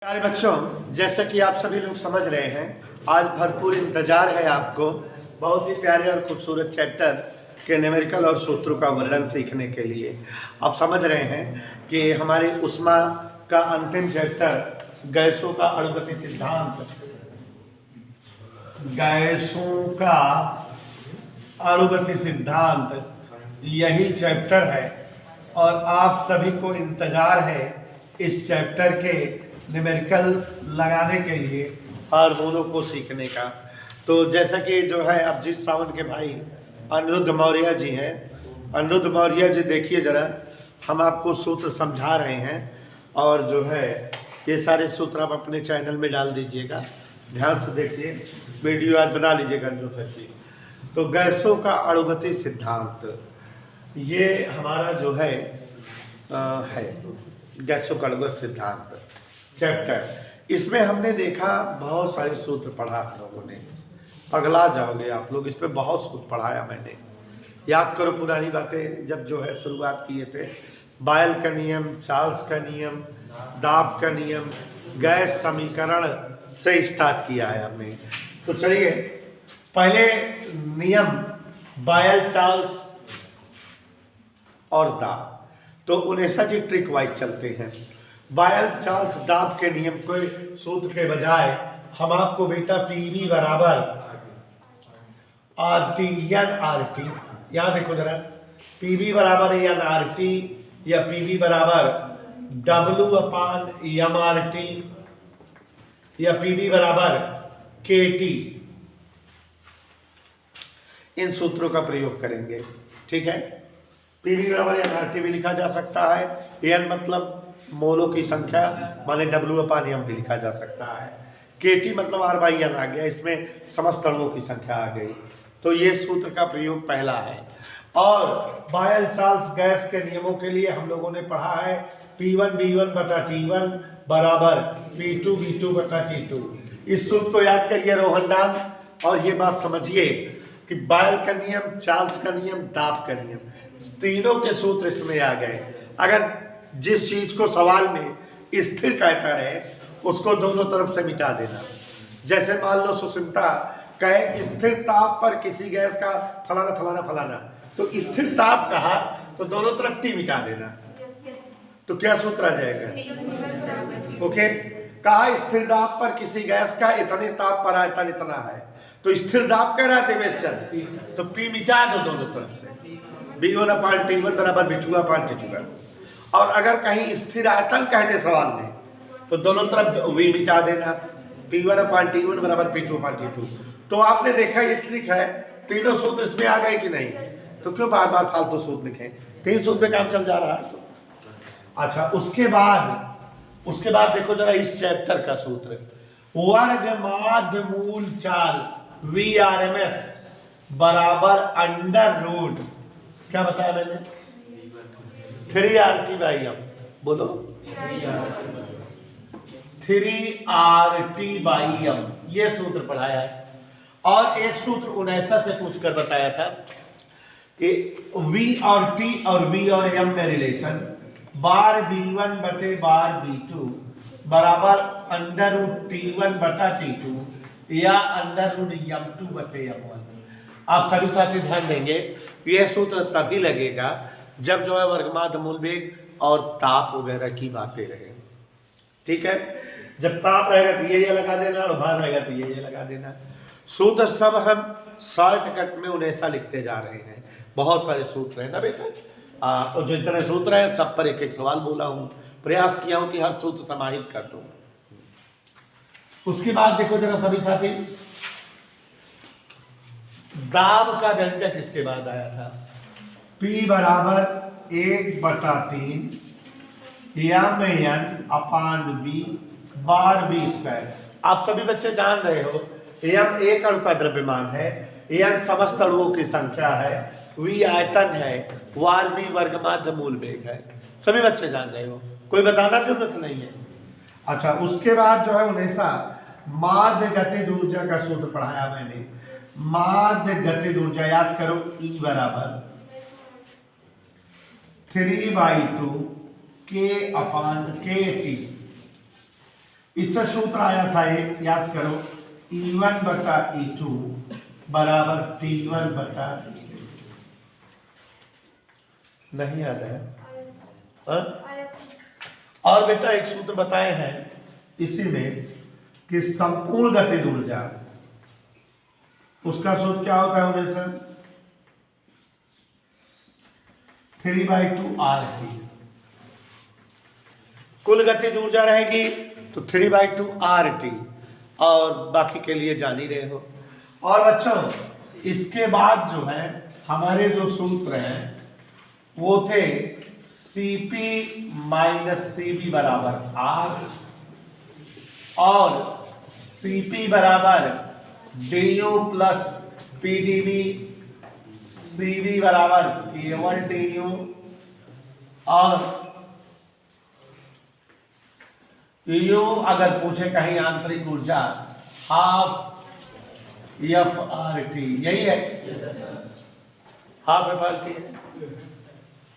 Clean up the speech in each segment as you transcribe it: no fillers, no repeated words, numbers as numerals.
प्यारे बच्चों, जैसा कि आप सभी लोग समझ रहे हैं, आज भरपूर इंतजार है आपको बहुत ही प्यारे और खूबसूरत चैप्टर के न्यूमेरिकल और सूत्रों का वर्णन सीखने के लिए। आप समझ रहे हैं कि हमारे उष्मा का अंतिम चैप्टर गैसों का अणुगति सिद्धांत, गैसों का अणुगति सिद्धांत यही चैप्टर है और आप सभी को इंतजार है इस चैप्टर के न्यूमेरिकल लगाने के लिए, हार्मोनों को सीखने का। तो जैसा कि जो है अभिजीत सावंत के भाई अनिरुद्ध मौर्य जी हैं, अनिरुद्ध मौर्य जी देखिए ज़रा, हम आपको सूत्र समझा रहे हैं और जो है ये सारे सूत्र आप अपने चैनल में डाल दीजिएगा, ध्यान से देखिए, वीडियो आज बना लीजिएगा जो जी। तो गैसों का अणुगति सिद्धांत ये हमारा जो है गैसों का अणुगति सिद्धांत चैप्टर। इसमें हमने देखा बहुत सारे सूत्र पढ़ा आप लोगों ने, पगला जाओगे आप लोग, इसमें बहुत सूत्र पढ़ाया मैंने। याद करो पुरानी बातें, जब जो है शुरुआत किए थे, बायल का नियम, चार्ल्स का नियम, दाब का नियम, गैस समीकरण से स्टार्ट किया है हमने। तो चलिए पहले नियम बायल, चार्ल्स और दाब, तो उन्हें जी ट्रिक वाइज चलते हैं। बायल, चार्ल्स, दाब के नियम के सूत्र के बजाय हम आपको बेटा पीवी बराबर R T N R T, यहाँ देखो जरा, पीवी बराबर एन आर टी या पीवी बराबर W upon M R T या पीवी बराबर के टी, इन सूत्रों का प्रयोग करेंगे। ठीक है, पीवी बराबर एन आर टी भी लिखा जा सकता है, एन मतलब मोलों की संख्या माने डब्ल्यू अपान एम भी लिखा जा सकता है, के टी मतलब आर बाई एन आ गया, इसमें समस्त अणुओं की संख्या आ गई। तो ये सूत्र का प्रयोग पहला है। और बायल, चार्ल्स गैस के नियमों के लिए हम लोगों ने पढ़ा है P1 B1 बटा T1 बराबर P2 B2 बटा T2। इस सूत्र को याद करिए रोहनदान, और ये बात समझिए कि बायल का नियम, चार्ल्स का नियम, दाब का नियम, तीनों के सूत्र इसमें आ गए। अगर जिस चीज को सवाल में स्थिर कहता रहे उसको दोनों तरफ से मिटा देना। जैसे मान लो सुष्मिता कहे कि स्थिर ताप पर किसी गैस का फलाना फलाना फलाना, तो स्थिर ताप कहा तो दोनों तरफ टी मिटा देना, तो क्या सूत्र आ जाएगा? ओके, कहा स्थिर दाब पर किसी गैस का इतने ताप पर आयतन इतना है, तो स्थिर दाब कह रहा है तो पी मिटा दो दोनों तरफ से, B1 अपान T1 बराबर B2 अपान T2। और अगर कहीं स्थिर आयतन कह दे सवाल में तो दोनों तरफ वी मिटा देना, P1 अपान T1 बराबर P2 अपान T2। तो आपने देखा ये ट्रिक है, तीनों सूत्र इसमें आ गए कि नहीं, तो क्यों बार बार फालतू सूत्र लिखें, तीन सूत्र में काम चल जा रहा है। तो अच्छा, उसके बाद देखो जरा इस चैप्टर का सूत्र, वर्ग माध्य मूल चाल VRMS बराबर अंडर रूट, क्या बताया मैंने, 3RT बाई एम, बोलो 3RT बाई एम, ये सूत्र पढ़ाया है। और एक सूत्र 19 से पूछकर बताया था कि V और T और V और M में रिलेशन, बार B1 बटे बार B2 बराबर अंडर रूट T1 बटा T2 या अंडर रूट M2 बटे M1। आप सभी साथी ध्यान देंगे, यह सूत्र तभी लगेगा जब जो है वर्गमाध्य मूल वेग और ताप वगैरह की बातें रहे। ठीक है, जब ताप रहेगा तो ये लगा देना और भार रहेगा तो ये लगा देना। सूत्र सब हम शॉर्टकट में 19 लिखते जा रहे हैं, बहुत सारे सूत्र हैं ना बेटा, और जितने सूत्र हैं सब पर एक एक सवाल बोला हूँ, प्रयास किया हूँ कि हर सूत्र समाहित कर दूँ। उसके बाद देखो जरा सभी साथी, दाब का व्यंजक इसके बाद आया था, P बराबर 1 बटा 3 MN अपान B बार B स्क्वायर। आप सभी बच्चे जान रहे हो M एक अणु का द्रव्यमान है, N समस्त अणुओं की संख्या है, V आयतन है, वार B वर्गमाध्य मूल वेग है, सभी बच्चे जान रहे हो, कोई बताना जरूरत नहीं है। अच्छा, उसके बाद जो है 19 माध्य गतिज ऊर्जा का सूत्र पढ़ाया मैंने, माध्य गतिज ऊर्जा याद करो, E बराबर 3/2 K अपान KT। इससे सूत्र आया था एक, याद करो, E1 बटा E2 बराबर T1 बटा T2। नहीं याद है? और बेटा एक सूत्र बताए हैं इसी में कि संपूर्ण गतिज ऊर्जा, उसका सूत्र क्या होता है हमेशा? 3/2 RT। कुल गतिज ऊर्जा रहेगी तो 3/2 RT, और बाकी के लिए जान ही रहे हो। और बच्चों इसके बाद जो है हमारे जो सूत्र हैं वो थे Cp माइनस Cv बराबर R, और Cp बराबर du प्लस Pdv, Cv बराबर K1 du, और u अगर पूछे कहीं आंतरिक ऊर्जा हाफ FRT, यही है? हाफ FRT है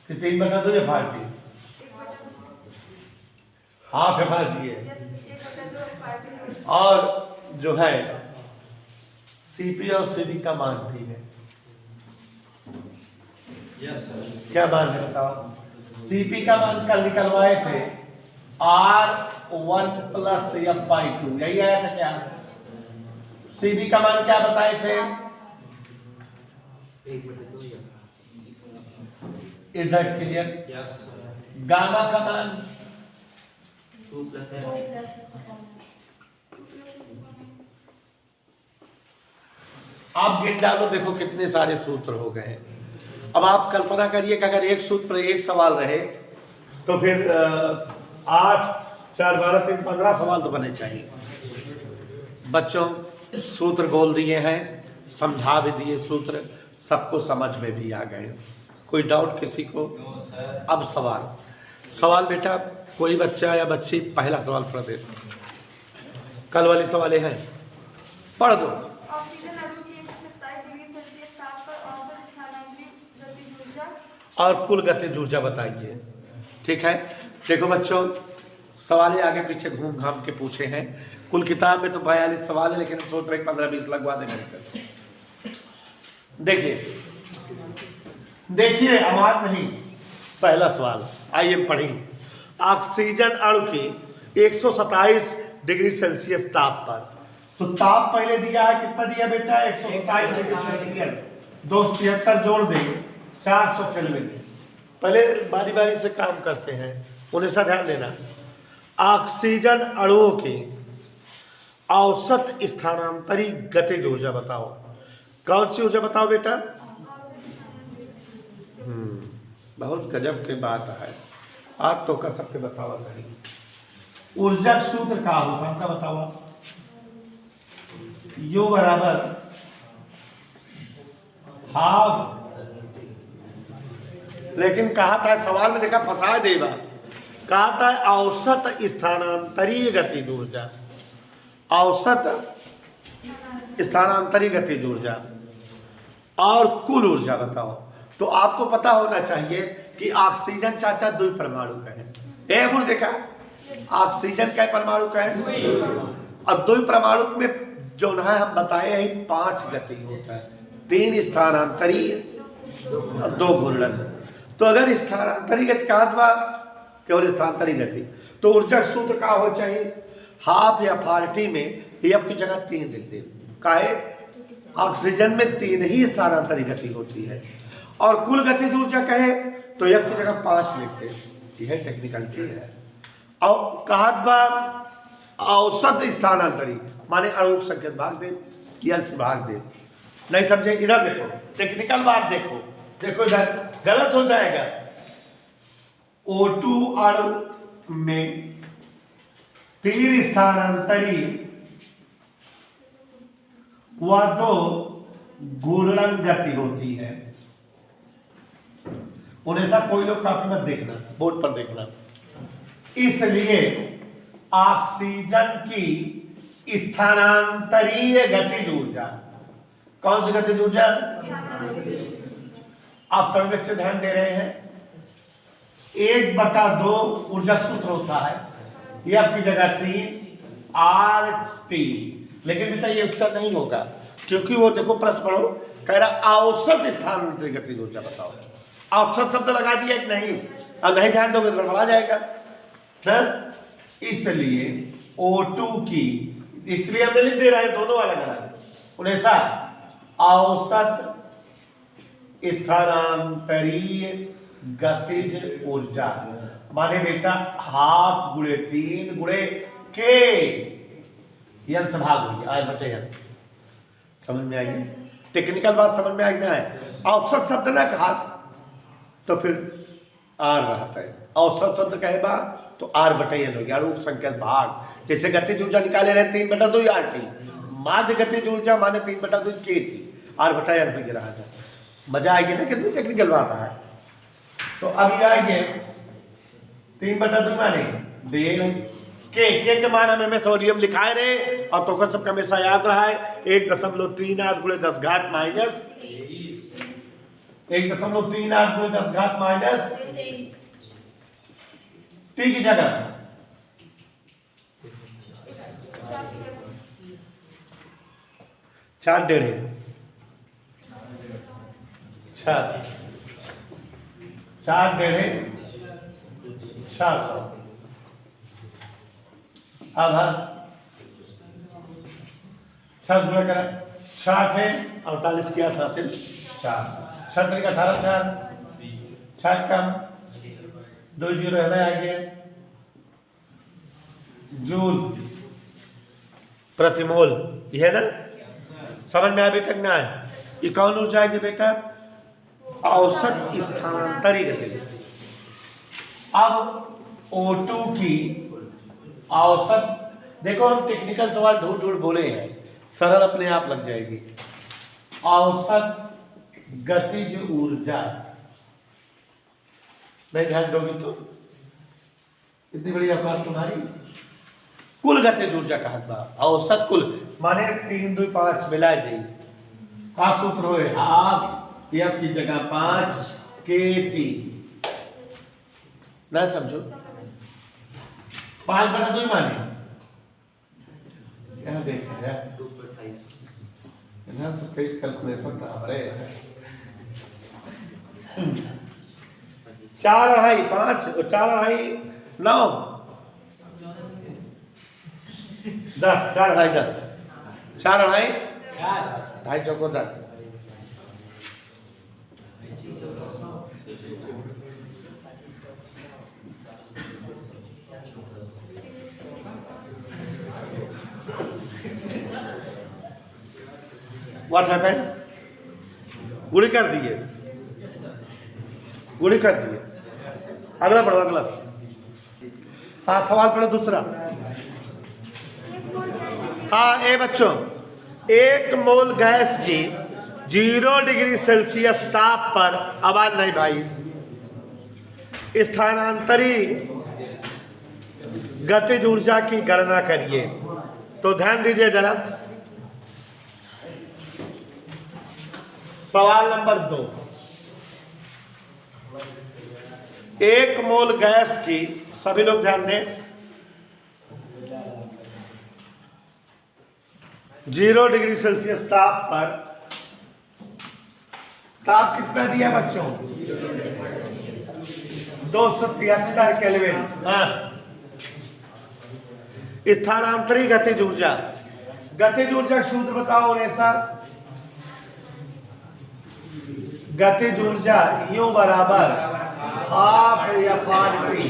कि 3/2 FRT? हाफ FRT है। और जो है Cp और Cv का मान भी है। क्या मान है बताओ? Cp का मान कल निकलवाए थे R1 प्लस F/2, यही आया था क्या? Cv का मान क्या बताए थे? इधर क्लियर? गामा का मान आप गिन डालो, देखो कितने सारे सूत्र हो गए। अब आप कल्पना करिए कि अगर एक सूत्र पर एक सवाल रहे तो फिर 8, 4, 12, 3, 15 सवाल तो बने चाहिए। बच्चों सूत्र बोल दिए हैं, समझा भी दिए सूत्र, सबको समझ में भी आ गए। कोई डाउट किसी को? अब सवाल बेटा कोई बच्चा या बच्ची पहला सवाल पढ़ दे। कल वाली सवालें हैं, पढ़ दो। और कुल गतिज ऊर्जा बताइए। ठीक है, देखो बच्चों सवाल आगे पीछे घूम घाम के पूछे हैं। कुल किताब में तो 42 सवाल है, लेकिन सोच रहे 15-20 लगवा देंगे। देखिए आवाज नहीं। पहला सवाल आइए पढ़ेंगे। ऑक्सीजन अणु की 127 डिग्री सेल्सियस ताप पर, तो ताप पहले दिया है, कितना दिया बेटा? 127 डिग्री सेल्सियस, 273 जोड़ देंगे 400 केल्विन। पहले बारी बारी से काम करते हैं, उन्हें सा ध्यान देना। ऑक्सीजन अणुओं की औसत स्थानांतरी गतिज ऊर्जा बताओ। कौन सी ऊर्जा बताओ बेटा? बहुत गजब के बात है। आप तो कर सकते, बताओ नहीं। ऊर्जा सूत्र का होता है, बताओ। U बराबर हाफ, लेकिन कहा था सवाल में, देखा फंसा देगा, कहा था औसत स्थानांतरीय गतिज ऊर्जा। औसत स्थानांतरीय गतिज ऊर्जा और कुल ऊर्जा बताओ। तो आपको पता होना चाहिए कि ऑक्सीजन चाचा 2 परमाणु का है। एक देखा ऑक्सीजन का परमाणु का है, और 2 परमाणु में जो है हम बताए हैं 5 गति होता है, 3 स्थानांतरीय और 2 घूर्णन। तो अगर स्थानांतरी गति कहा केवल स्थानांतरी गति, तो ऊर्जा सूत्र का हो चाहिए हाफ या फार्टी में एफ की जगह 3 लिख दे। काहे? ऑक्सीजन में 3 ही स्थानांतरी गति होती है, और कुल गतिज ऊर्जा कहे तो एफ की जगह 5 लिख दे। यह टेक्निकलिटी है। और कहा औसत स्थानांतरी माने अणुक संकेत भाग दे, यल से भाग दे। नहीं समझे? इधर देखो, टेक्निकल बात देखो, देखो इधर गलत हो जाएगा। O2 अणु में 3 स्थानांतरी व 2 घूर्णन गति होती है। उन्हें सब कोई लोग काफी मत देखना, बोर्ड पर देखना। इसलिए ऑक्सीजन की स्थानांतरीय गतिज ऊर्जा, कौन सी गतिज ऊर्जा? आप सभी बच्चे ध्यान दे रहे हैं। 1/2 ऊर्जा सूत्र होता है, ये आपकी जगह 3, RT। लेकिन बेटा ये उत्तर नहीं होगा, क्योंकि वो देखो प्रश्न पढ़ो, कह रहा औसत स्थानांतरित गतिज ऊर्जा बताओ। औसत शब्द लगा दिया कि नहीं, अब नहीं ध्यान दोगे तो गड़बड़ा जाएगा ना। इसलिए O2 की, इसलिए हमने लिख दे रहा है दोनों अलग अलग। 19 औसत स्थानांतरीय गतिज ऊर्जा माने बेटा हाफ गुणे 3 गुणे के यन से भाग हुई आज बटे। समझ में आई? टेक्निकल बात समझ में आई ना है। औसत शब्द ना कहा तो फिर आर रहता है, औसत शब्द कहे बा तो आर बटे एन हो गया। रूप संख्या भाग, जैसे गतिज ऊर्जा निकाले रहे 3/2 RT, माध्य गतिज ऊर्जा माने 3/2 के थी, आर बटा एन हो गया। मजा आएगी ना, कितनी टेक्निकल बात है। तो अभी आएंगे 3/2 माने बेल के मान हमें सोडियम लिखाए रहे, और तो सबका हमेशा याद रहा है 1.38 गुणे 10 घात माइनस 1.38 गुणे 10 घात माइनस टी की जगह 4 डेढ़े 4 डेढ़े 400। अब 6 गुणा करें 60 है, 48 किया था सिर्फ 4, 6 का 18 4 6 कम 2 जीरो है ना आगे जूल प्रति मोल, ये है ना। समझ में आ बेटा ना है? ये कौन ऊर्जा है बेटा? औसत स्थानांतरित गतिज। अब O2 की औसत, देखो हम टेक्निकल सवाल ढूंढ ढूंढ बोले हैं, सरल अपने आप लग जाएगी। औसत गतिज ऊर्जा, नहीं ध्यान दोगे तो इतनी बड़ी बात तुम्हारी। कुल गतिज ऊर्जा कहा बा, औसत कुल माने 3 2 5 मिला दे का सूत्र हो हाफ एफ की जगह 5 kT ना, समझो 5/2 माने यहाँ देख रहे हैं 227 कैलकुलेशन बराबर है 4 2.5 5 और 4 2.5 9 10 4 2.5 10 4 2.5 10 2.5 चौको 10। What happened? गुड़ी कर दिए, गुड़ी कर दिए। अगला पढ़ो, अगला। हाँ सवाल पढ़ो दूसरा। हाँ ए बच्चों, 1 मोल गैस की 0 डिग्री सेल्सियस ताप पर, आवाज नहीं भाई, स्थानांतरित गतिज ऊर्जा की गणना करिए। तो ध्यान दीजिए जरा, सवाल नंबर 2, 1 मोल गैस की, सभी लोग ध्यान दें, 0 डिग्री सेल्सियस ताप पर, ताप कितना दिया बच्चों? 273 केल्विन। हाँ, स्थानांतरित गतिज ऊर्जा, गतिज ऊर्जा का सूत्र बताओ। ऐसा गतिज ऊर्जा U बराबर हाफ F/T,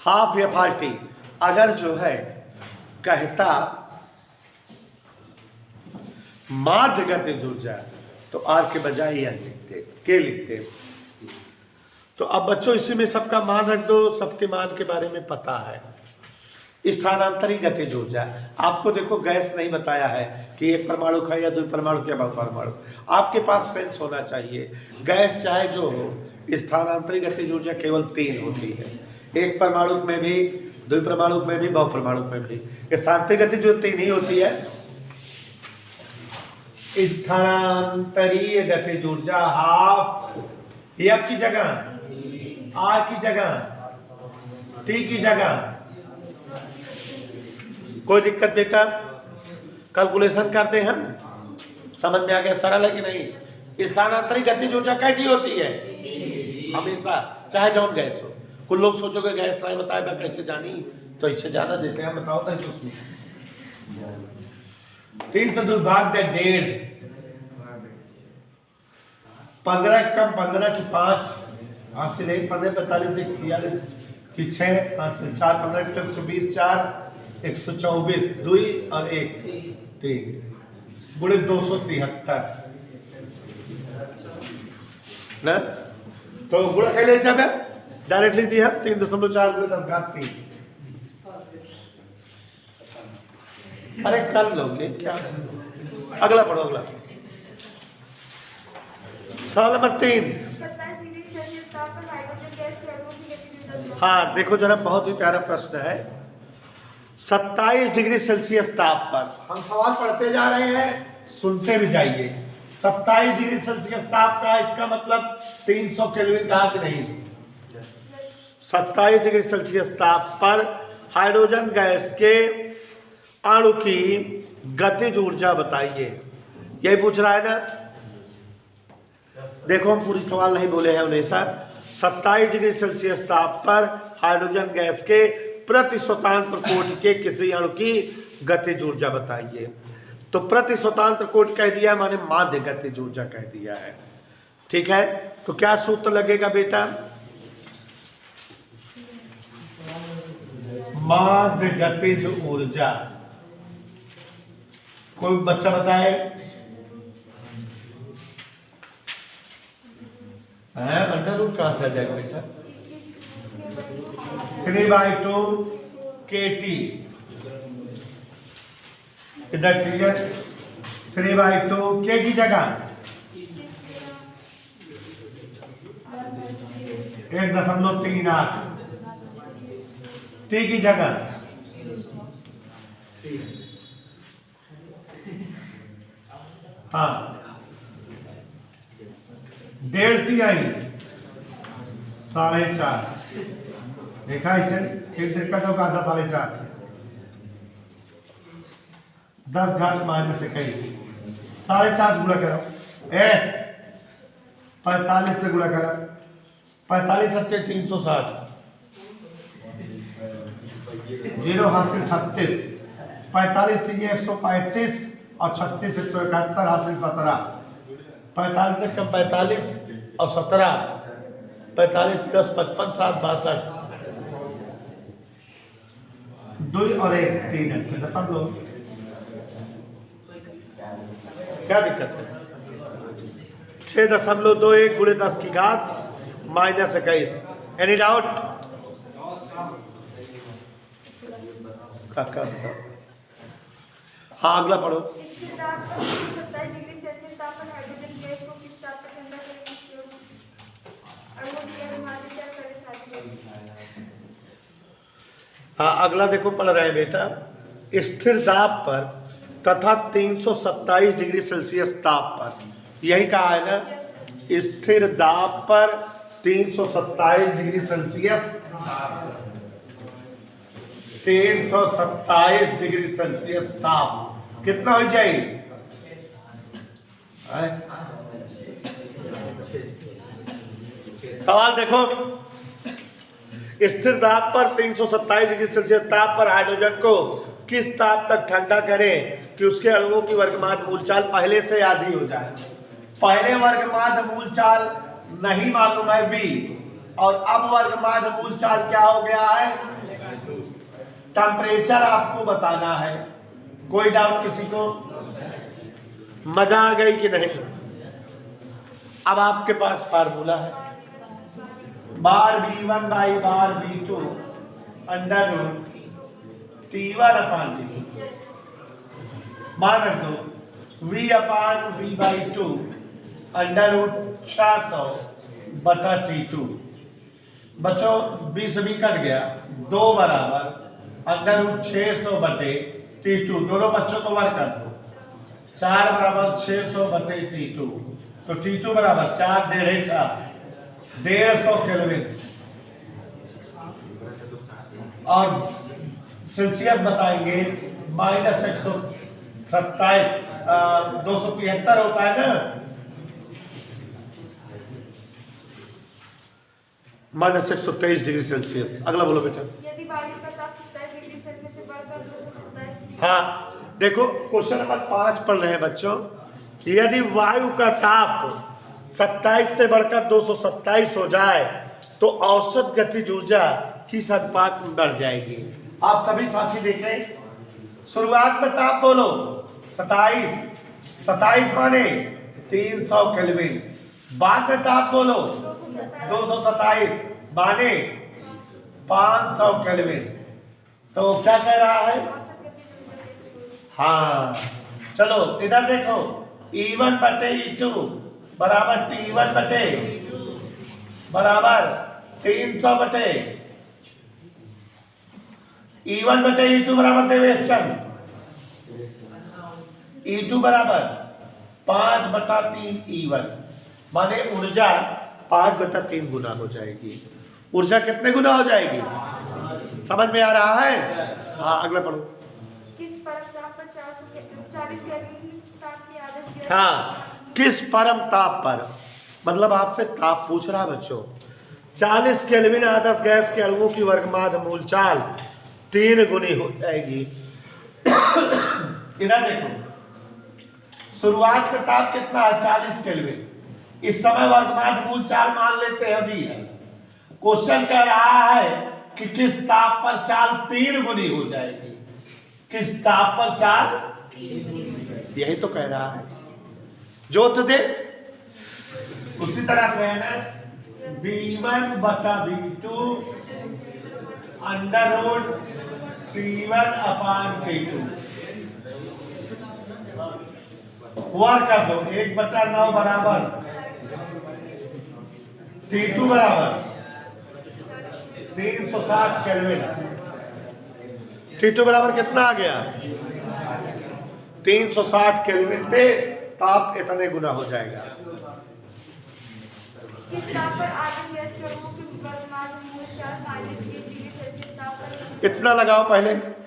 हाफ F/T। अगर जो है कहता माध्य गतिज ऊर्जा तो R के बजाय यह लिखते, के लिखते। तो अब बच्चों इसी में सबका मान रख दो, सबके मान के बारे में पता है। स्थानांतरित गतिज ऊर्जा, आपको देखो गैस नहीं बताया है कि 1 परमाणु का या 2 परमाणु या बहु परमाणु, आपके पास सेंस होना चाहिए। गैस चाहे जो हो, स्थानांतरित गतिज ऊर्जा केवल 3 होती है, 1 परमाणु में भी, 2 परमाणु में भी, बहु परमाणु में भी। स्थानांतरित गतिज ऊर्जा 3 ही होती है। स्थानांतरित गतिज ऊर्जा हाफ F की जगह, R की जगह टी की जगह कोई दिक्कत बेटा? कैलकुलेशन करते हैं हम, समझ में आ गया? सरल है कि नहीं? स्थानांतरित गतिज ऊर्जा कैसी होती है हमेशा, चाहे जौन गैस हो। कुछ लोग सोचोगे गैस नहीं बताया मैं कैसे जानी, तो इससे जाना जैसे हम बताओ तो 3 से 2 भाग दे 1.5, 15 कम 15 की 5, 8 से नहीं 15 45 एक 46 की 6, 5 से 4 15 120 4 124 2 और 1 3 गुणे 273 ना, तो गुणा कैसे जब है डायरेक्ट लिख दिया 3.4 गुणे 10 घात 3। अरे कर लोगे क्या? अगला पढ़ो, अगला सवाल नंबर 3। हाँ देखो जरा, बहुत ही प्यारा प्रश्न है। 27 डिग्री सेल्सियस ताप पर, हम सवाल पढ़ते जा रहे हैं, सुनते भी जाइए। 27 डिग्री सेल्सियस ताप का इसका मतलब 300 केल्विन कहा कि नहीं? 27 डिग्री सेल्सियस ताप पर हाइड्रोजन गैस के अणु की गतिज ऊर्जा बताइए, यही पूछ रहा है ना। देखो हम पूरी सवाल नहीं बोले हैं उन्हें। 27 डिग्री सेल्सियस ताप पर हाइड्रोजन गैस के प्रति स्वतंत्र कोटि के किसी अणु की गतिज ऊर्जा बताइए। तो प्रति स्वतंत्र कोटि कह दिया, माने माध्य गतिज ऊर्जा कह दिया है। ठीक है, तो क्या सूत्र लगेगा बेटा? माध्य गतिज ऊर्जा, कोई बच्चा बताए? अंडर रूट कहां से आ जाएगा बेटा? 3/2 KT, इधर क्लियर? 3/2 K की जगह 1.38, T की जगह हाँ 1.5 तिहाई 4.5। देखा इसे, एक दिक्कत होगा आधा 4.5, 10 घात -21, 4.5 गुणा करो 45 से गुणा करो, 45 सत्ते 360, 0 हासिल 36, 45 थी 135 और 36 171 हासिल 17, 45 से कम 45 और 17, 45 10 55 7 62, 2 और 1 3 है। सब लोग क्या दिक्कत है? 6.21 गुणे 10 की घात -21। Any doubt? काका हाँ अगला पढ़ो। हाँ अगला देखो पढ़ रहे हैं बेटा। स्थिर दाब पर तथा 327 डिग्री सेल्सियस ताप पर, यही कहा है ना, स्थिर दाब पर 327 डिग्री सेल्सियस, 327 डिग्री सेल्सियस ताप कितना हो जाएगी? सवाल देखो, स्थिर दाब पर 327 डिग्री सेल्सियस ताप पर हाइड्रोजन को किस ताप तक ठंडा करें कि उसके अणुओं की वर्गमाध्य मूलचाल पहले से आधी हो जाए। पहले वर्गमाध्य मूलचाल नहीं मालूम है V, और अब वर्गमाध्य मूलचाल क्या हो गया है? टेम्परेचर आपको बताना है। कोई डाउट किसी को? मजा आ गई कि नहीं? अब आपके पास फार्मूला है, bar V1 by bar V2 under root T1 upon T2, मान रख दो V अपान V/2 अंडर रूट 600 बटा T2। बच्चों 20 भी कट गया, 2 बराबर अंडर रूट 600 बटे T2, दोनों बच्चों को वर्क कर दो, 4 बराबर 600 बटे T2, तो T2 बराबर 4 1.5 4 150 केल्विन। और सेल्सियस बताएंगे -127 275 होता है ना, -123 डिग्री सेल्सियस। अगला बोलो बेटा। यदि वायु का ताप 27 डिग्री सेल्सियस से बढ़कर 227 हाँ देखो क्वेश्चन नंबर 5 पढ़ रहे हैं बच्चों। यदि वायु का ताप 27 से बढ़कर 227 हो जाए तो औसत गतिज ऊर्जा किस अनुपात में बढ़ जाएगी। आप सभी साथी देखें, शुरुआत में ताप बोलो 27 माने 300 केल्विन, बाद में ताप बोलो 227 माने 500 केल्विन। तो क्या कह रहा है? औसत गतिज ऊर्जा हाँ चलो इधर देखो, E1 बटे E2 बराबर T1 बटे बराबर 300 बटे E1 बटे E2 बराबर देवेश चंद, E2 बराबर 5/3 E1 माने ऊर्जा 5/3 गुना हो जाएगी। ऊर्जा कितने गुना हो जाएगी? समझ में आ रहा है? हाँ अगला पढ़ो। किस परम ताप पर 40 केल्विन ताप की आदर्श गैस हाँ किस परम ताप पर, मतलब आपसे ताप पूछ रहा है बच्चों। 40 केल्विन आदर्श गैस के अणुओं की वर्गमाद मूलचाल 3 गुनी हो जाएगी। इधर देखो, शुरुआत का ताप कितना है? 40 केल्विन। इस समय वर्गमाद मूलचाल मान लेते हैं अभी है। क्वेश्चन कह रहा है कि किस ताप पर चाल 3 गुनी हो जाएगी। किस ताप पर चाल, यही तो कह रहा है। जोत दे उसी तरह से है ना, V1/V2 √ T1/T2 वर्ग कर दो 1/9 बराबर T2 बराबर 360 केल्विन। T2 बराबर कितना आ गया? 360 केल्विन पे ताप इतने गुना हो जाएगा। किस ताप पर आदर्श गैस के अणुओं की वर्गमाद मूलचाल -20 डिग्री सेल्सियस ताप पर इतना लगाओ पहले।